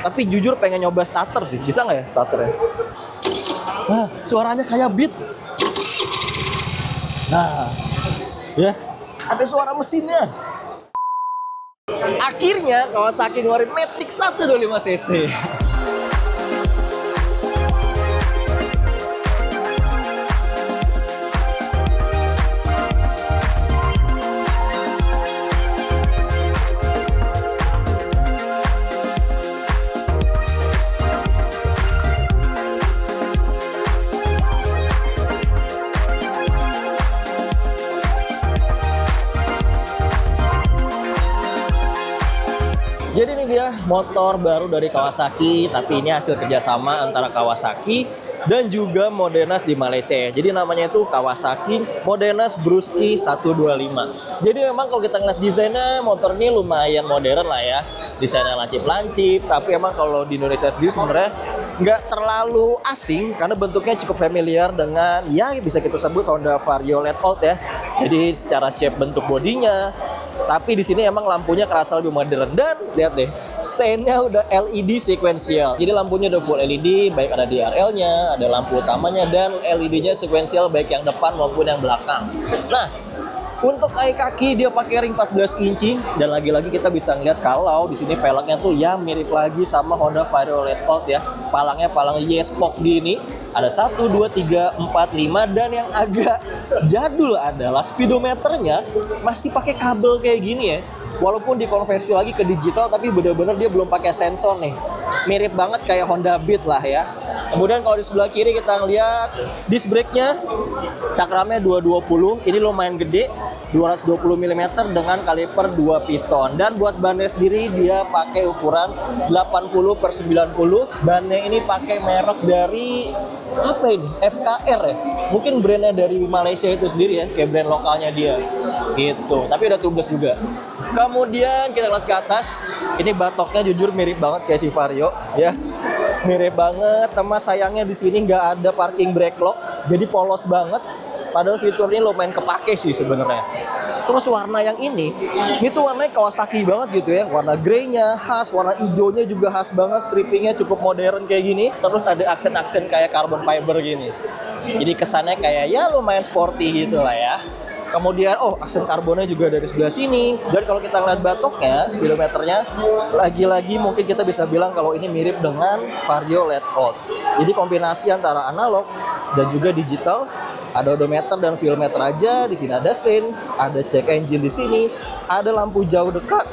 Tapi jujur pengen nyoba starter sih. Bisa nggak ya starternya? Nah, suaranya kayak beat. Nah, ya, ada suara mesinnya. Akhirnya Kawasaki ngeluarin Matic 125 cc. Jadi ini dia motor baru dari Kawasaki, tapi ini hasil kerjasama antara Kawasaki dan juga Modenas di Malaysia. Jadi namanya itu Kawasaki Modenas Brusky 125. Jadi memang kalau kita ngeliat desainnya, motor ini lumayan modern lah ya. Desainnya lancip-lancip, tapi emang kalau di Indonesia sendiri sebenarnya nggak terlalu asing karena bentuknya cukup familiar dengan ya bisa kita sebut Honda Vario Late Old ya. Jadi secara shape bentuk bodinya, tapi di sini emang lampunya kerasa lebih modern. Dan lihat deh, seinnya udah LED sequential. Jadi lampunya udah full LED, baik ada DRL-nya, ada lampu utamanya, dan LED-nya sequential baik yang depan maupun yang belakang. Nah, untuk kaki dia pakai ring 14 inci, dan lagi-lagi kita bisa ngeliat kalau di sini peleknya tuh ya mirip lagi sama Honda Vario Late Old ya. Palangnya palang Y-Spoke gini. Ada 1, 2, 3, 4, 5, dan yang agak jadul adalah speedometernya masih pakai kabel kayak gini ya. Walaupun dikonversi lagi ke digital, tapi bener-bener dia belum pakai sensor nih. Mirip banget kayak Honda Beat lah ya. Kemudian kalau di sebelah kiri kita ngeliat disc brake-nya, cakramnya 220, ini lumayan gede, 220 mm dengan kaliper 2 piston. Dan buat bannya sendiri dia pakai ukuran 80/90. Bannya ini pakai merek dari apa ini? FKR ya? Mungkin brandnya dari Malaysia itu sendiri ya, kayak brand lokalnya dia gitu. Tapi ada tubeless juga. Kemudian kita lihat ke atas, ini batoknya jujur mirip banget kayak si Vario ya. Mirip banget, sama sayangnya di sini nggak ada parking brake lock, jadi polos banget. Padahal fiturnya lumayan kepake sih sebenarnya. Terus warna yang ini tuh warnanya Kawasaki banget gitu ya. Warna grey-nya khas, warna hijaunya juga khas banget, strippingnya cukup modern kayak gini. Terus ada aksen-aksen kayak carbon fiber gini. Jadi kesannya kayak ya lumayan sporty gitu lah ya. Kemudian, aksen karbonnya juga dari sebelah sini. Dan kalau kita ngeliat batoknya, speedometernya, lagi-lagi mungkin kita bisa bilang kalau ini mirip dengan Vario Late Old. Jadi kombinasi antara analog dan juga digital. Ada odometer dan fuel meter aja. Di sini ada sein, ada check engine di sini, ada lampu jauh dekat,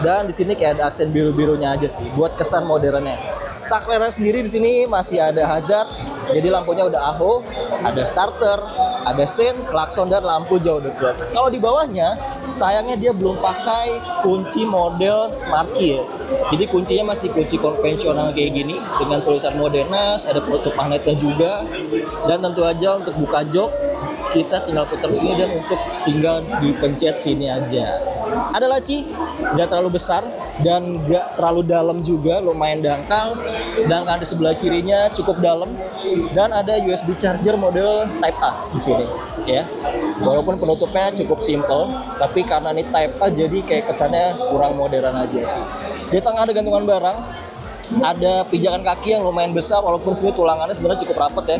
dan di sini kayak ada aksen biru-birunya aja sih, buat kesan modernnya. Saklarnya sendiri di sini masih ada hazard, jadi lampunya udah AHO, ada starter, ada sein, klakson, dan lampu jauh dekat. Kalau di bawahnya, sayangnya dia belum pakai kunci model Smart Key ya. Jadi kuncinya masih kunci konvensional kayak gini dengan tulisan Modenas, ada penutup magnetnya juga. Dan tentu aja untuk buka jok kita tinggal putar sini, dan untuk tinggal dipencet sini aja. Ada laci, nggak terlalu besar dan nggak terlalu dalam juga, lumayan dangkal. Sedangkan di sebelah kirinya cukup dalam, dan ada USB charger model Type A di sini ya. Walaupun penutupnya cukup simple, tapi karena ini Type A jadi kayak kesannya kurang modern aja sih. Di tengah ada gantungan barang, ada pijakan kaki yang lumayan besar, walaupun sini tulangannya sebenarnya cukup rapet ya.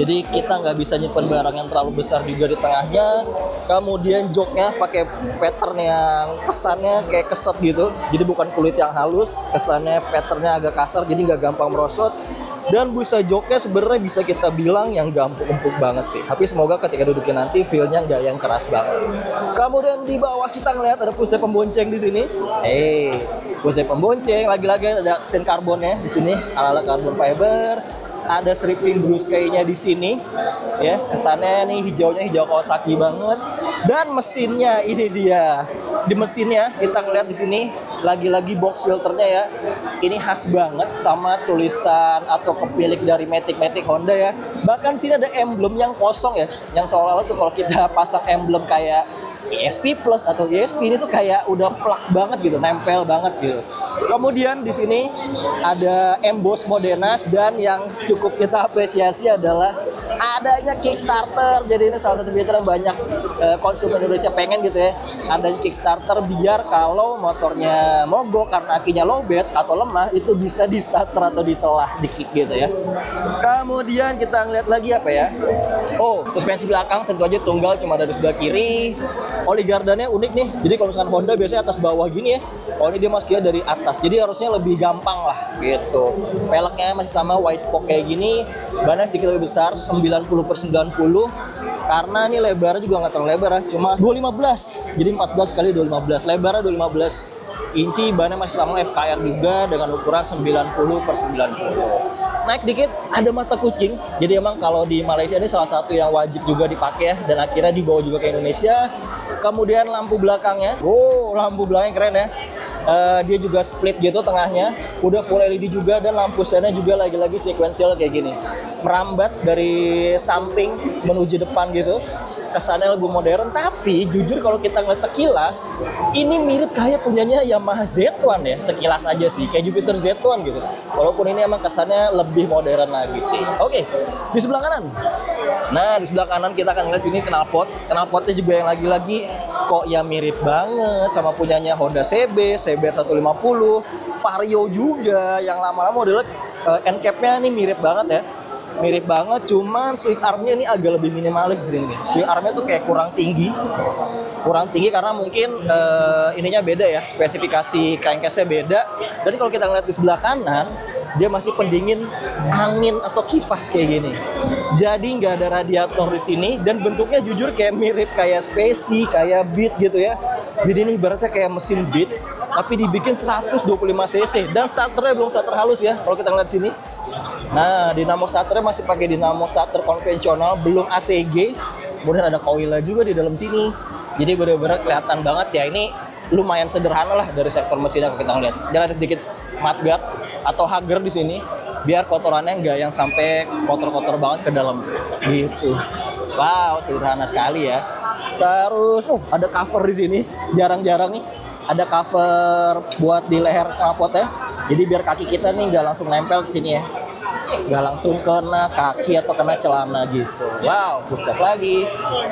Jadi kita nggak bisa nyimpen barang yang terlalu besar juga di tengahnya. Kemudian joknya pakai pattern yang kesannya kayak keset gitu. Jadi bukan kulit yang halus, kesannya patternnya agak kasar, jadi nggak gampang merosot. Dan busa joknya sebenarnya bisa kita bilang yang gak empuk-empuk banget sih. Tapi semoga ketika dudukin nanti feel-nya nggak yang keras banget. Kemudian di bawah kita ngeliat ada footstep pembonceng di sini. Footstep pembonceng, lagi-lagi ada aksen karbonnya di sini, ala-ala carbon fiber. Ada stripping Brusky-nya di sini. Ya, kesannya nih hijaunya hijau Kawasaki banget. Dan mesinnya ini dia. Di mesinnya kita ngeliat di sini lagi-lagi box filternya ya. Ini khas banget sama tulisan atau kepemilik dari Matic Honda ya. Bahkan sini ada emblem yang kosong ya, yang seolah-olah tuh kalau kita pasang emblem kayak ESP Plus atau ESP ini tuh kayak udah plak banget gitu, nempel banget gitu. Kemudian di sini ada emboss Modenas, dan yang cukup kita apresiasi adalah adanya Kickstarter. Jadi ini salah satu fitur yang banyak konsumen Indonesia pengen gitu ya. adanya Kickstarter biar kalau motornya mogok karena akinya lowbat atau lemah itu bisa di starter atau diselah di kick gitu ya. Kemudian kita ngeliat lagi apa ya? Oh, suspensi belakang tentu aja tunggal cuma dari sebelah kiri. Oli gardannya unik nih. Jadi kalau misalkan Honda biasanya atas bawah gini ya. Oh, ini dia masuknya dari atas. Jadi harusnya lebih gampang lah gitu. Peleknya masih sama wide spoke kayak gini. Bannya sedikit lebih besar 90/90. Karena ini lebarnya juga nggak terlalu lebar ya, cuma 215. Jadi 14 kali 215. Lebarnya 215 inci, bannya masih sama FKR juga dengan ukuran 90/90. Naik dikit ada mata kucing. Jadi emang kalau di Malaysia ini salah satu yang wajib juga dipakai ya, dan akhirnya dibawa juga ke Indonesia. Kemudian lampu belakangnya, lampu belakangnya keren ya. Dia juga split gitu tengahnya, udah full LED juga, dan lampu sennya juga lagi-lagi sequential kayak gini, merambat dari samping menuju depan gitu. Kesannya lebih modern, tapi jujur kalau kita ngeliat sekilas ini mirip kayak punyanya Yamaha Z1 ya, sekilas aja sih kayak Jupiter Z1 gitu, walaupun ini emang kesannya lebih modern lagi sih. Oke, di sebelah kanan. Nah, di sebelah kanan kita akan ngeliat sini knalpotnya juga yang lagi-lagi kok ya mirip banget sama punyanya Honda CB 150, Vario juga yang lama-lama modelnya end cap-nya nih mirip banget ya. Mirip banget, cuman swing armnya ini agak lebih minimalis di sini nih. Swing armnya tuh kayak kurang tinggi karena mungkin ininya beda ya, spesifikasi crankcase-nya beda. Dan kalau kita ngeliat di sebelah kanan, dia masih pendingin angin atau kipas kayak gini. Jadi nggak ada radiator di sini, dan bentuknya jujur kayak mirip kayak Spacey, kayak Beat gitu ya. Jadi ini ibaratnya kayak mesin Beat, tapi dibikin 125 cc, dan starternya belum starter halus ya kalau kita ngeliat sini. Nah, dinamo starternya masih pakai dinamo starter konvensional, belum ACG. Kemudian ada coilnya juga di dalam sini. Jadi benar-benar kelihatan banget ya, ini lumayan sederhana lah dari sektor mesinnya kalau kita ngeliat. Dan ada sedikit mudguard atau hugger di sini, biar kotorannya nggak yang sampai kotor-kotor banget ke dalam gitu. Wow, sederhana sekali ya. Terus, ada cover di sini. Jarang-jarang nih ada cover buat di leher knalpotnya. Jadi biar kaki kita nih nggak langsung nempel ke sini ya, nggak langsung kena kaki atau kena celana gitu. Wow, pusat lagi.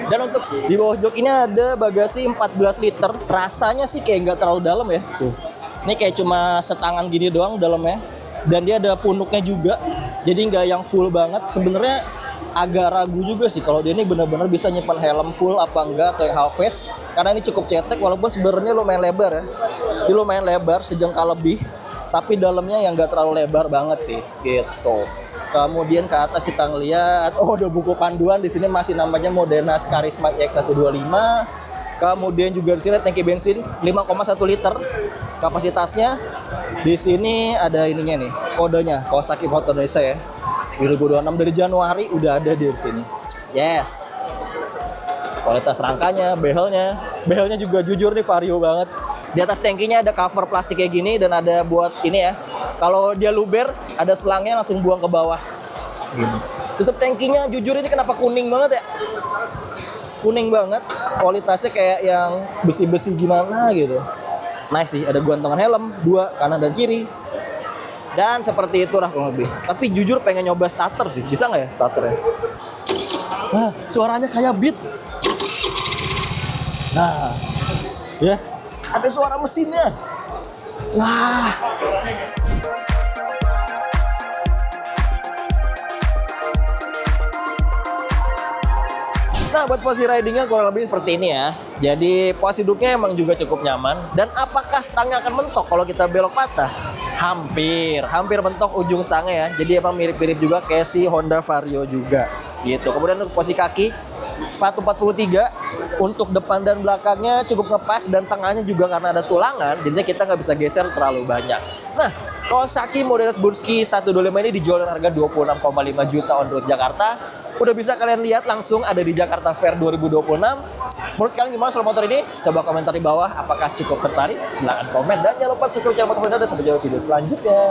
Dan untuk di bawah jok ini ada bagasi 14 liter. Rasanya sih kayak nggak terlalu dalam ya. Tuh, ini kayak cuma setangan gini doang dalamnya. Dan dia ada punuknya juga, jadi nggak yang full banget. Sebenarnya agak ragu juga sih kalau dia ini benar-benar bisa nyimpan helm full apa enggak, atau yang half face. Karena ini cukup cetek, walaupun sebenarnya lumayan lebar ya. Dia lumayan lebar, sejengkal lebih. Tapi dalamnya yang nggak terlalu lebar banget sih, gitu. Kemudian ke atas kita ngeliat, ada buku panduan di sini masih namanya Modenas Karisma EX125. Kemudian juga di sini tangki bensin 5,1 liter kapasitasnya. Di sini ada ininya nih, kodenya Kawasaki Motor Indonesia ya. 2026 dari Januari udah ada di sini. Yes. Kualitas rangkanya, behelnya juga jujur nih Vario banget. Di atas tangkinya ada cover plastik kayak gini, dan ada buat ini ya. Kalau dia luber, ada selangnya langsung buang ke bawah. Gini. Tutup tangkinya jujur ini kenapa kuning banget ya? Kuning banget, kualitasnya kayak yang besi-besi gimana gitu. Nice sih, ada gantungan helm, 2 kanan dan kiri. Dan seperti itu lah kurang lebih. Tapi jujur pengen nyoba starter sih, bisa nggak ya starternya? Nah, suaranya kayak Beat. Nah, ya, ada suara mesinnya. Wah. Nah, buat posisi ridingnya kurang lebih seperti ini ya. Jadi posisi duduknya emang juga cukup nyaman. Dan apakah stangnya akan mentok kalau kita belok patah? Hampir mentok ujung stangnya ya. Jadi emang mirip-mirip juga kayak si Honda Vario juga gitu. Kemudian untuk posisi kaki, sepatu 43. Untuk depan dan belakangnya cukup ngepas, dan tengahnya juga karena ada tulangan, jadinya kita nggak bisa geser terlalu banyak. Nah, Kawasaki Modenas Brusky 125 ini dijual dengan harga 26,5 juta on road Jakarta. Udah bisa kalian lihat langsung ada di Jakarta Fair 2026. Menurut kalian gimana soal motor ini? Coba komentar di bawah. Apakah cukup tertarik? Silahkan komen, dan jangan lupa subscribe channel Motor Venda dan sampai jumpa video selanjutnya.